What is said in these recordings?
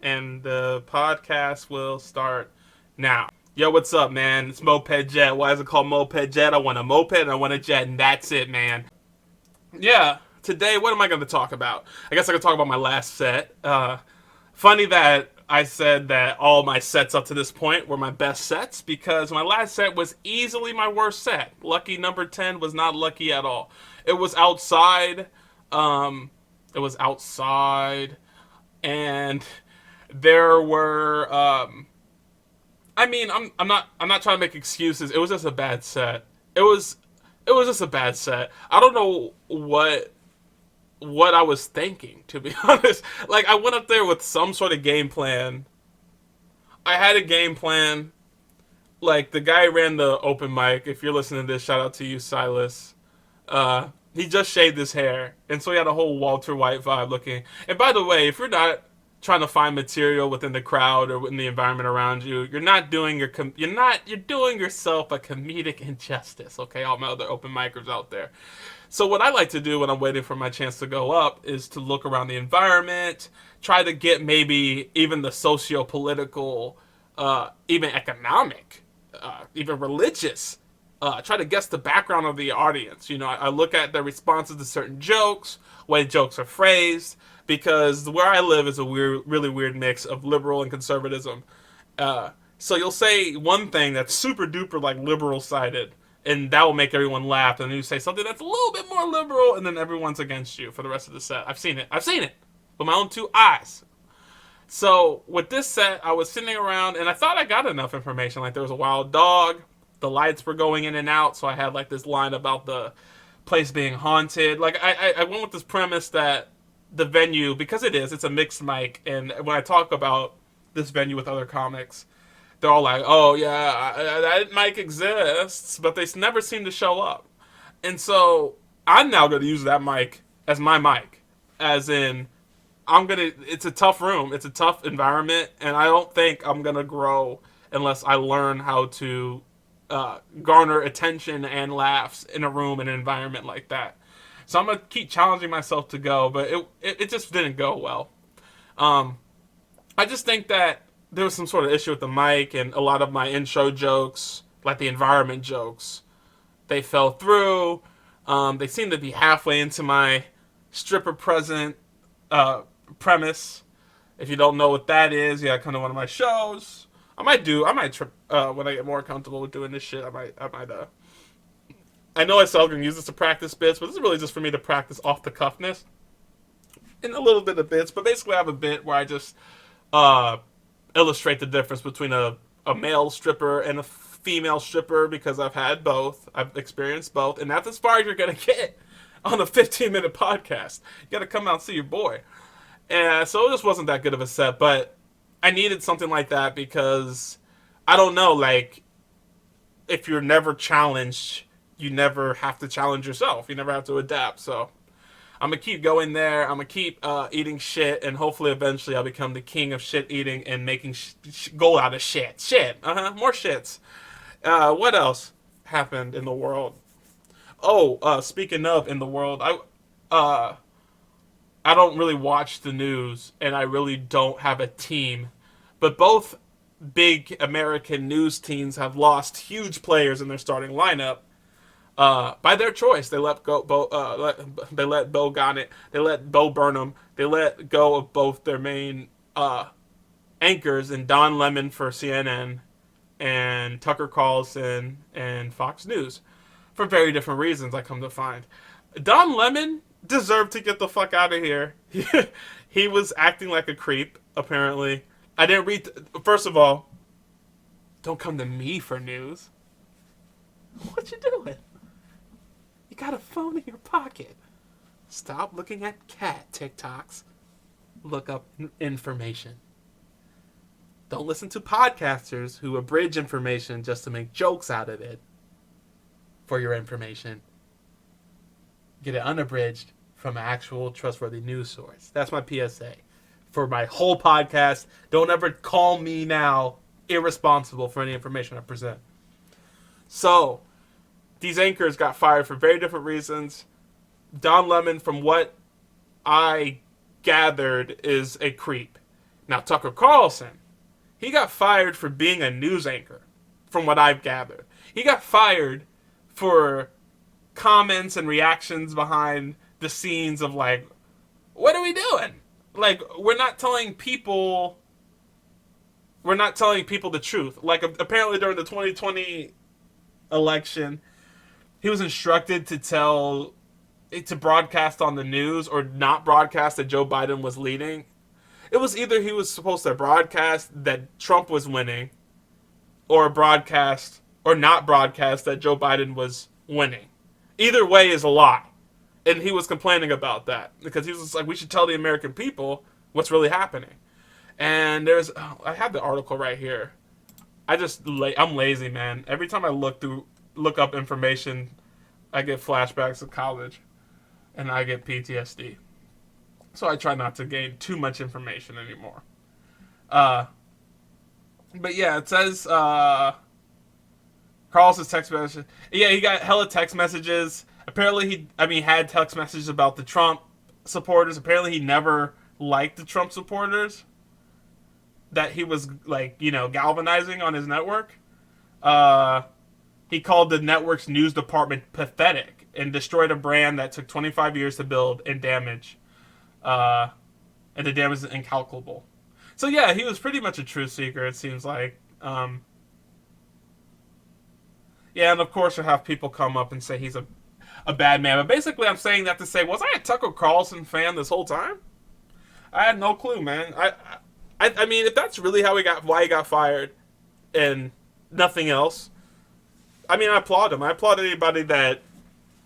And the podcast will start now. Yo, what's up, man? It's Moped Jet. Why is it called Moped Jet? I want a moped and I want a jet, and that's it, man. Yeah, today, what am I going to talk about? I guess I could talk about my last set. Funny that I said that all my sets up to this point were my best sets because my last set was easily my worst set. Lucky number 10 was not lucky at all. It was outside. Um, it was outside, and there were I'm not trying to make excuses. It was just a bad set. It was just a bad set. I don't know what I was thinking, to be honest. Like, I went up there with some sort of game plan. I had a game plan. Like, the guy ran the open mic. If you're listening to this, shout out to you, Silas. He just shaved his hair, and so he had a whole Walter White vibe looking. And by the way, if you're not trying to find material within the crowd or in the environment around you, you're not doing you're doing yourself a comedic injustice. Okay, all my other open micers out there. So what I like to do when I'm waiting for my chance to go up is to look around the environment, try to get maybe even the socio-political, even economic, even religious. Try to guess the background of the audience. You know, I look at their responses to certain jokes, way jokes are phrased, because where I live is a really weird mix of liberal and conservatism. So you'll say one thing that's super duper like liberal sided, and that will make everyone laugh. And then you say something that's a little bit more liberal, and then everyone's against you for the rest of the set. I've seen it. I've seen it with my own two eyes. So with this set, I was sitting around, and I thought I got enough information. Like, there was a wild dog, the lights were going in and out, so I had like this line about the place being haunted. Like, I went with this premise that the venue, because it's a mixed mic, and when I talk about this venue with other comics, they're all like, oh yeah, that mic exists, but they never seem to show up. And so I'm now going to use that mic as my mic, as in, it's a tough room, it's a tough environment, and I don't think I'm going to grow unless I learn how to garner attention and laughs in a room in an environment like that. So I'm gonna keep challenging myself to go, but it just didn't go well. I just think that there was some sort of issue with the mic, and a lot of my intro jokes, like the environment jokes, they fell through. They seemed to be halfway into my stripper present premise. If you don't know what that is, yeah, come to one of my shows. I might when I get more comfortable with doing this shit. I know I said I was going to use this to practice bits, but this is really just for me to practice off the cuffness in a little bit of bits. But basically, I have a bit where I just illustrate the difference between a male stripper and a female stripper, because I've had both. I've experienced both, and that's as far as you're going to get on a 15-minute podcast. You got to come out and see your boy. And so it just wasn't that good of a set, but I needed something like that because, I don't know, like, if you're never challenged, you never have to challenge yourself. You never have to adapt. So I'm going to keep going there. I'm going to keep eating shit, and hopefully eventually I'll become the king of shit eating and making gold out of shit. Shit. More shits. What else happened in the world? Oh, speaking of in the world, I don't really watch the news, and I really don't have a team. But both big American news teams have lost huge players in their starting lineup. By their choice. They let go. They let Bo Gonnet. They let Bo Burnham. They let go of both their main anchors, in Don Lemon for CNN and Tucker Carlson and Fox News, for very different reasons. I come to find, Don Lemon deserved to get the fuck out of here. He was acting like a creep. Apparently, I didn't read. First of all, don't come to me for news. What you doing? You got a phone in your pocket. Stop looking at cat TikToks. Look up information. Don't listen to podcasters who abridge information just to make jokes out of it for your information. Get it unabridged from an actual trustworthy news source. That's my PSA for my whole podcast. Don't ever call me now irresponsible for any information I present. So, these anchors got fired for very different reasons. Don Lemon, from what I gathered, is a creep. Now, Tucker Carlson, he got fired for being a news anchor, from what I've gathered. He got fired for comments and reactions behind the scenes of, like, what are we doing? Like, we're not telling people the truth. Like, apparently during the 2020 election, he was instructed to broadcast on the news or not broadcast that Joe Biden was leading. It was either he was supposed to broadcast that Trump was winning, or broadcast or not broadcast that Joe Biden was winning. Either way is a lie. And he was complaining about that because he was just like, we should tell the American people what's really happening. And I have the article right here. I'm lazy, man. Every time I look up information, I get flashbacks of college and I get PTSD. So I try not to gain too much information anymore. But yeah, it says Carlson's text message. Yeah, he got hella text messages. Apparently he had text messages about the Trump supporters. Apparently he never liked the Trump supporters that he was, like, galvanizing on his network. He called the network's news department pathetic and destroyed a brand that took 25 years to build and damage. And the damage is incalculable. So yeah, he was pretty much a truth seeker, it seems like. Yeah, and of course you'll have people come up and say he's a bad man. But basically I'm saying that to say, was I a Tucker Carlson fan this whole time? I had no clue, man. I mean, if that's really why he got fired and nothing else, I mean, I applaud him. I applaud anybody that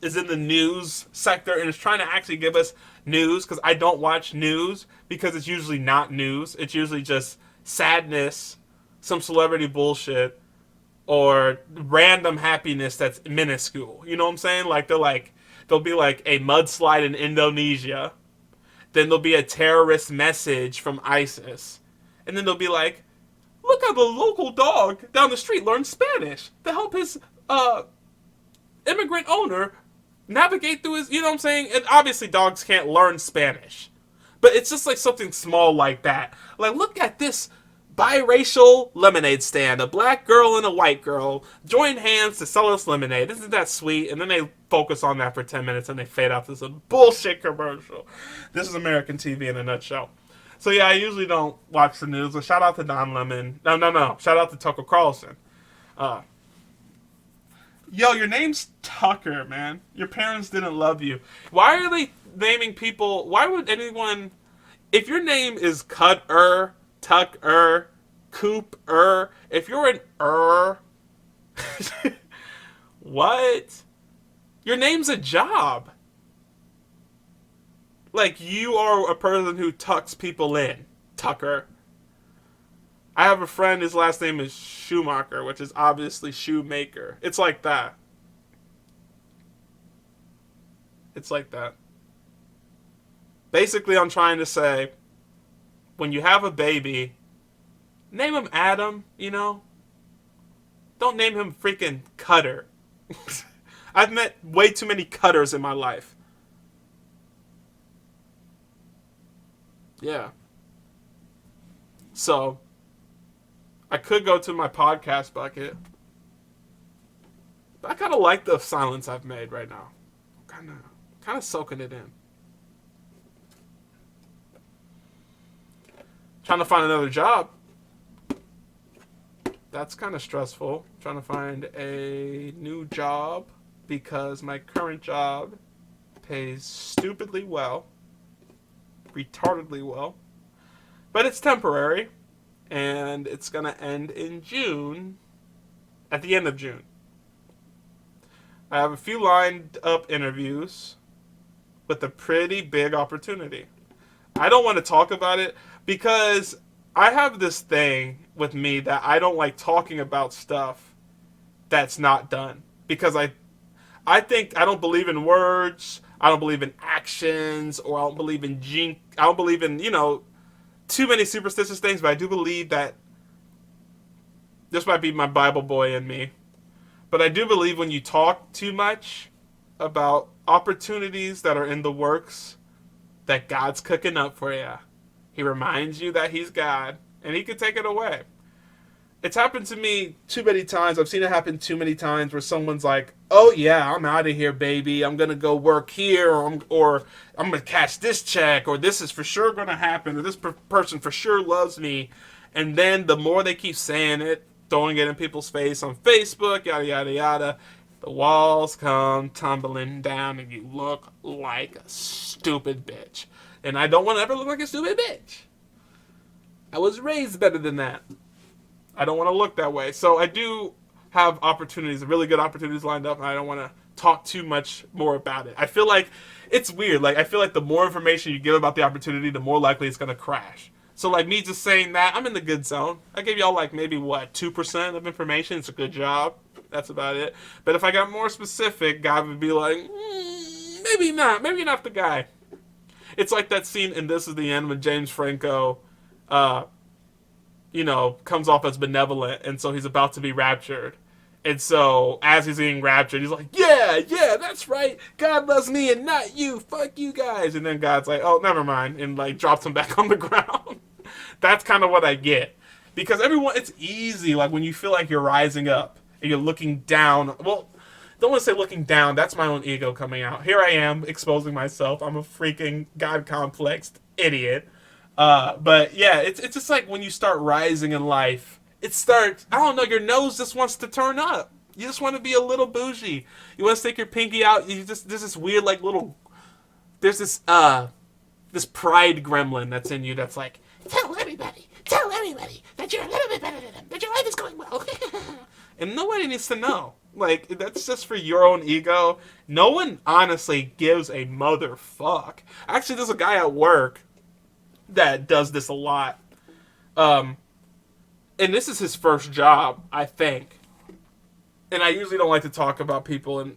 is in the news sector and is trying to actually give us news, because I don't watch news because it's usually not news. It's usually just sadness, some celebrity bullshit, or random happiness that's minuscule. You know what I'm saying? Like, there'll be like a mudslide in Indonesia. Then there'll be a terrorist message from ISIS. And then they'll be like, look how the local dog down the street learned Spanish to help his immigrant owner navigate through his, you know what I'm saying? And obviously dogs can't learn Spanish. But it's just like something small like that. Like, look at this biracial lemonade stand. A black girl and a white girl join hands to sell us lemonade. Isn't that sweet? And then they focus on that for 10 minutes and they fade out to some bullshit commercial. This is American TV in a nutshell. So yeah, I usually don't watch the news. So shout out to Don Lemon. No. Shout out to Tucker Carlson. Yo, your name's Tucker, man. Your parents didn't love you. Why are they naming people? Why would anyone... If your name is Tucker, Coop, if you're an what? Your name's a job. Like, you are a person who tucks people in, Tucker. I have a friend, his last name is Schumacher, which is obviously shoemaker. It's like that. It's like that. Basically, I'm trying to say, when you have a baby, name him Adam, you know? Don't name him freaking Cutter. I've met way too many Cutters in my life. Yeah. So, I could go to my podcast bucket. But I kind of like the silence I've made right now. Kind of soaking it in. Trying to find another job. That's kind of stressful. Trying to find a new job because my current job pays stupidly well. Retardedly well. But it's temporary. And it's going to end in June. At the end of June. I have a few lined up interviews with a pretty big opportunity. I don't want to talk about it because I have this thing with me that I don't like talking about stuff that's not done. Because I think I don't believe in words, I don't believe in actions, or I don't believe in I don't believe in, too many superstitious things, but I do believe that this might be my Bible boy in me. But I do believe when you talk too much about opportunities that are in the works that God's cooking up for you, He reminds you that he's God, and he could take it away. It's happened to me too many times. I've seen it happen too many times where someone's like, oh yeah, I'm out of here, baby. I'm going to go work here, or I'm going to cash this check, or this is for sure going to happen, or this person for sure loves me. And then the more they keep saying it, throwing it in people's face on Facebook, yada, yada, yada, the walls come tumbling down and you look like a stupid bitch. And I don't want to ever look like a stupid bitch. I was raised better than that. I don't want to look that way. So I do have opportunities, really good opportunities lined up, and I don't want to talk too much more about it. I feel like it's weird. Like, I feel like the more information you give about the opportunity, the more likely it's going to crash. So, like, me just saying that, I'm in the good zone. I gave y'all, like, maybe, 2% of information. It's a good job. That's about it. But if I got more specific, God would be like, maybe not. Maybe not the guy. It's like that scene in This Is the End when James Franco, comes off as benevolent, and so he's about to be raptured. And so, as he's being raptured, he's like, yeah, that's right. God loves me and not you. Fuck you guys. And then God's like, oh, never mind. And, like, drops him back on the ground. That's kind of what I get. Because it's easy, like, when you feel like you're rising up and you're looking down. Well, don't want to say looking down. That's my own ego coming out. Here I am, exposing myself. I'm a freaking God-complexed idiot. But yeah, it's just like when you start rising in life, it starts, I don't know, your nose just wants to turn up. You just want to be a little bougie. You want to stick your pinky out. There's this weird, like, there's this pride gremlin that's in you that's like, tell everybody that you're a little bit better than them, that your life is going well. And nobody needs to know. Like, that's just for your own ego. No one honestly gives a motherfuck. Actually, there's a guy at work that does this a lot. And this is his first job, I think. And I usually don't like to talk about people,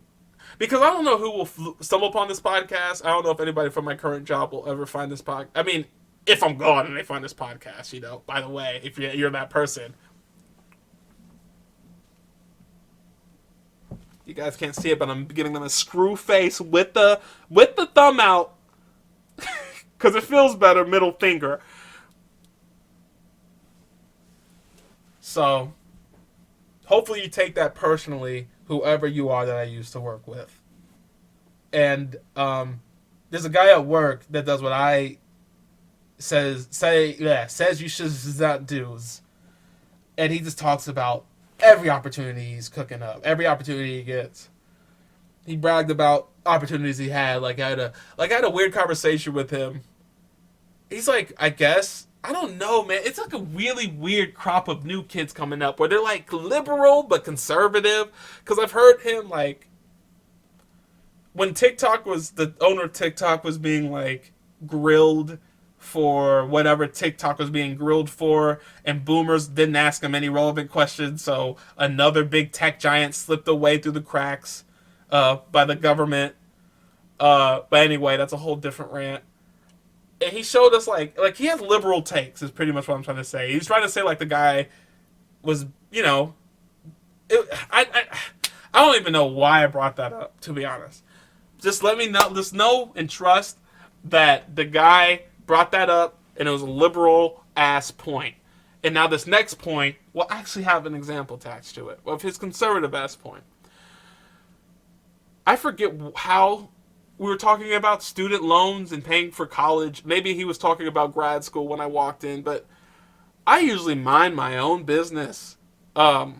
because I don't know who will stumble upon this podcast. I don't know if anybody from my current job will ever find this podcast. I mean, if I'm gone and they find this podcast, by the way, if you're that person. You guys can't see it, but I'm giving them a screw face with the thumb out. Because it feels better, middle finger. So, hopefully you take that personally, whoever you are that I used to work with. And there's a guy at work that does what I says you should not do. And he just talks about every opportunity he's cooking up, every opportunity he gets. He bragged about opportunities he had. I had a weird conversation with him. He's like, I guess, I don't know, man. It's like a really weird crop of new kids coming up where they're like liberal but conservative. Because I've heard him, like, when the owner of TikTok was being, like, grilled for whatever TikTok was being grilled for, and boomers didn't ask him any relevant questions, so another big tech giant slipped away through the cracks by the government. But anyway, that's a whole different rant. And he showed us, like he has liberal takes, is pretty much what I'm trying to say. He's trying to say, like, the guy was, I don't even know why I brought that up, to be honest. Just let me know, just know and trust that the guy brought that up, and it was a liberal-ass point. And now this next point will actually have an example attached to it of his conservative-ass point. I forget how we were talking about student loans and paying for college. Maybe he was talking about grad school when I walked in, but I usually mind my own business. But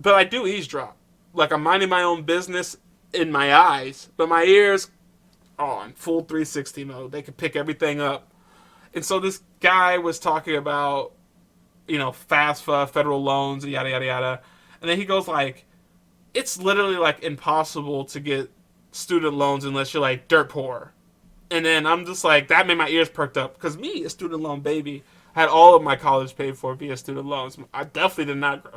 I do eavesdrop. Like, I'm minding my own business in my eyes, but my ears on full 360 mode. They could pick everything up. And so this guy was talking about, FAFSA, federal loans, and yada, yada, yada. And then he goes like, it's literally, like, impossible to get student loans unless you're, like, dirt poor. And then I'm just like, that made my ears perked up. Because me, a student loan baby, had all of my college paid for via student loans. I definitely did not grow.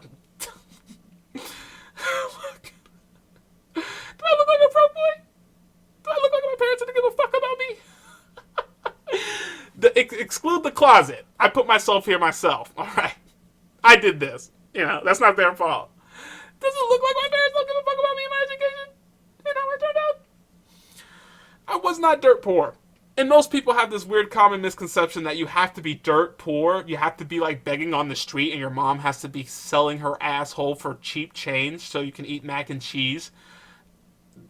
Do I look like a pro boy? Do I look like my parents didn't give a fuck about me? Exclude the closet. I put myself here myself. All right. I did this. That's not their fault. Does it look like my parents don't give a fuck about me and my education? How I turned out? I was not dirt poor. And most people have this weird common misconception that you have to be dirt poor. You have to be like begging on the street, and your mom has to be selling her asshole for cheap change so you can eat mac and cheese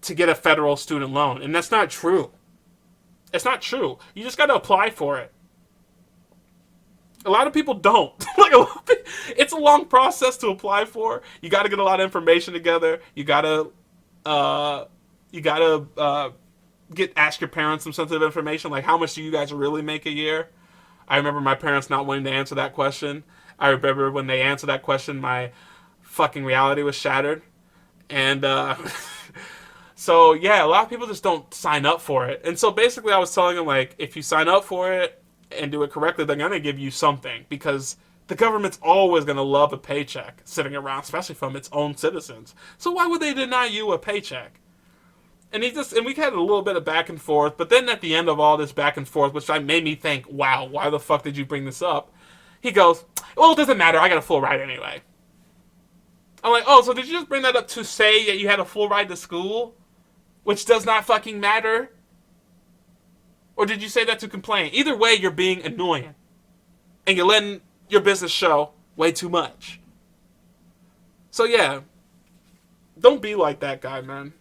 to get a federal student loan. And that's not true. It's not true. You just got to apply for it. A lot of people don't. It's a long process to apply for. You got to get a lot of information together. You got to ask your parents some sensitive information, like how much do you guys really make a year? I remember my parents not wanting to answer that question. I remember when they answered that question, my fucking reality was shattered. And so yeah, a lot of people just don't sign up for it. And so basically I was telling them, like, if you sign up for it and do it correctly, they're going to give you something, because the government's always going to love a paycheck sitting around, especially from its own citizens. So why would they deny you a paycheck? And we had a little bit of back and forth, but then at the end of all this back and forth, which made me think, wow, why the fuck did you bring this up? He goes, well, it doesn't matter, I got a full ride anyway. I'm like, oh, so did you just bring that up to say that you had a full ride to school? Which does not fucking matter? Or did you say that to complain? Either way, you're being annoying. And you're letting your business show way too much. So yeah, don't be like that guy, man.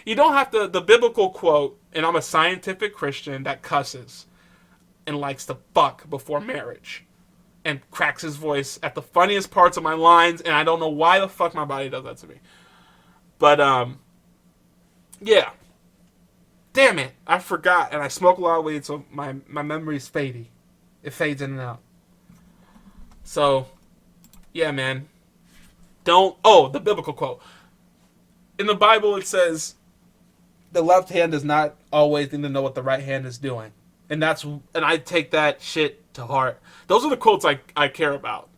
You don't have to, the biblical quote, and I'm a scientific Christian that cusses and likes to fuck before marriage and cracks his voice at the funniest parts of my lines, and I don't know why the fuck my body does that to me. But, yeah. Damn it, I forgot, and I smoke a lot of weed, so my memory's fadey. It fades in and out. So, yeah, man. The biblical quote. In the Bible, it says, the left hand does not always need to know what the right hand is doing. And I take that shit to heart. Those are the quotes I care about.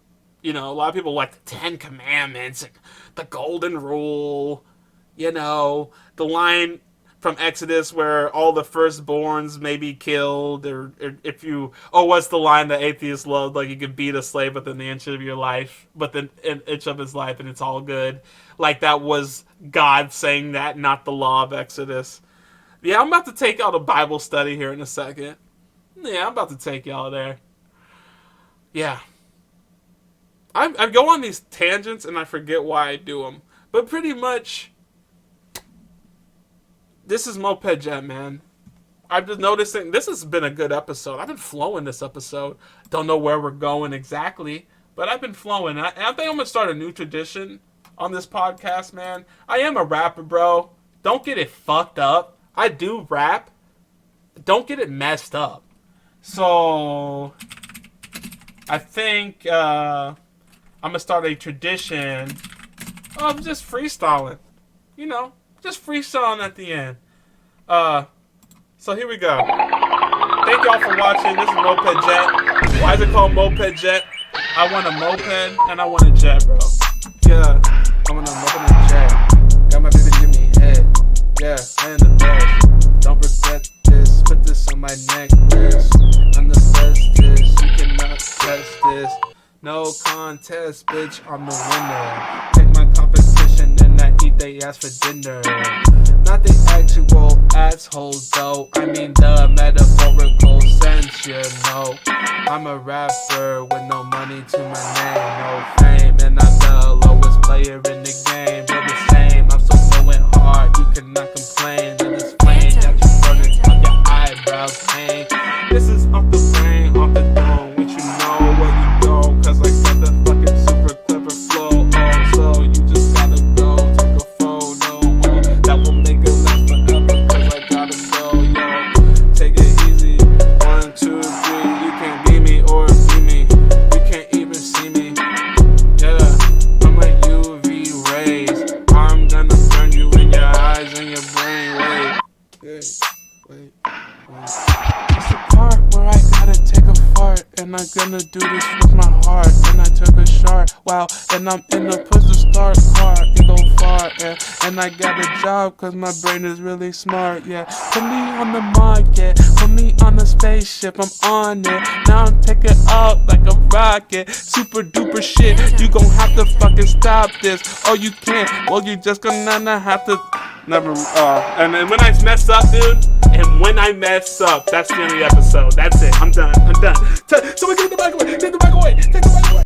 You know, a lot of people like the 10 Commandments, and the Golden Rule, you know, the line from Exodus where all the firstborns may be killed, or if you, what's the line that atheists love? Like, you can beat a slave within the inch of your life, within an inch of his life, and it's all good. Like, that was God saying that, not the law of Exodus. Yeah, I'm about to take y'all to Bible study here in a second. Yeah, I'm about to take y'all there. Yeah. I go on these tangents and I forget why I do them. But pretty much, this is Moped Jet, man. I'm just noticing, this has been a good episode. I've been flowing this episode. Don't know where we're going exactly, but I've been flowing. And I think I'm going to start a new tradition on this podcast, man. I am a rapper, bro. Don't get it fucked up. I do rap. Don't get it messed up. So, I think I'm going to start a tradition of just freestyling. You know, just freestyling at the end. So here we go. Thank y'all for watching. This is Moped Jet. Why is it called Moped Jet? I want a moped and I want a jet, bro. Yeah, I want a moped and a jet. Got my baby give me head. Yeah, I am the best. Don't regret this. Put this on my necklace. I'm the bestest. You cannot test this. No contest, bitch. I'm the winner. Take my competition and I eat they ass for dinner. Not the actual asshole though. I mean the metaphorical sense, you know. I'm a rapper with no money to my name, no fame, and I'm the lowest player in the game. We're the same. I'm so going hard, you cannot complain. To this flame that you burning up your eyebrows, pain. This is off the brain, off the dome. What you know, what you don't, 'cause I got the fucking super clever flow. Oh, so you just gotta go take a photo. Oh, that will make it last forever, 'cause I gotta go, yo. Take it easy. 1, 2, 3. You can't be me or be me. You can't even see me. Yeah, I'm like UV rays. I'm gonna burn you in your eyes and your brain. Wait. It's the part where I gotta take a fart, and I'm gonna do this with my heart. And I took a shot, wow, and I'm in the push to start car. You go far, yeah. And I got a job, 'cause my brain is really smart, yeah. Put me on the market, put me on a spaceship, I'm on it. Now I'm taking off like a rocket, super duper shit. You gon' have to fucking stop this. Oh, you can't, well, you just gonna have to Never. And then when I mess up, dude, and when I mess up, that's the end of the episode. That's it. I'm done. Someone give me the microphone.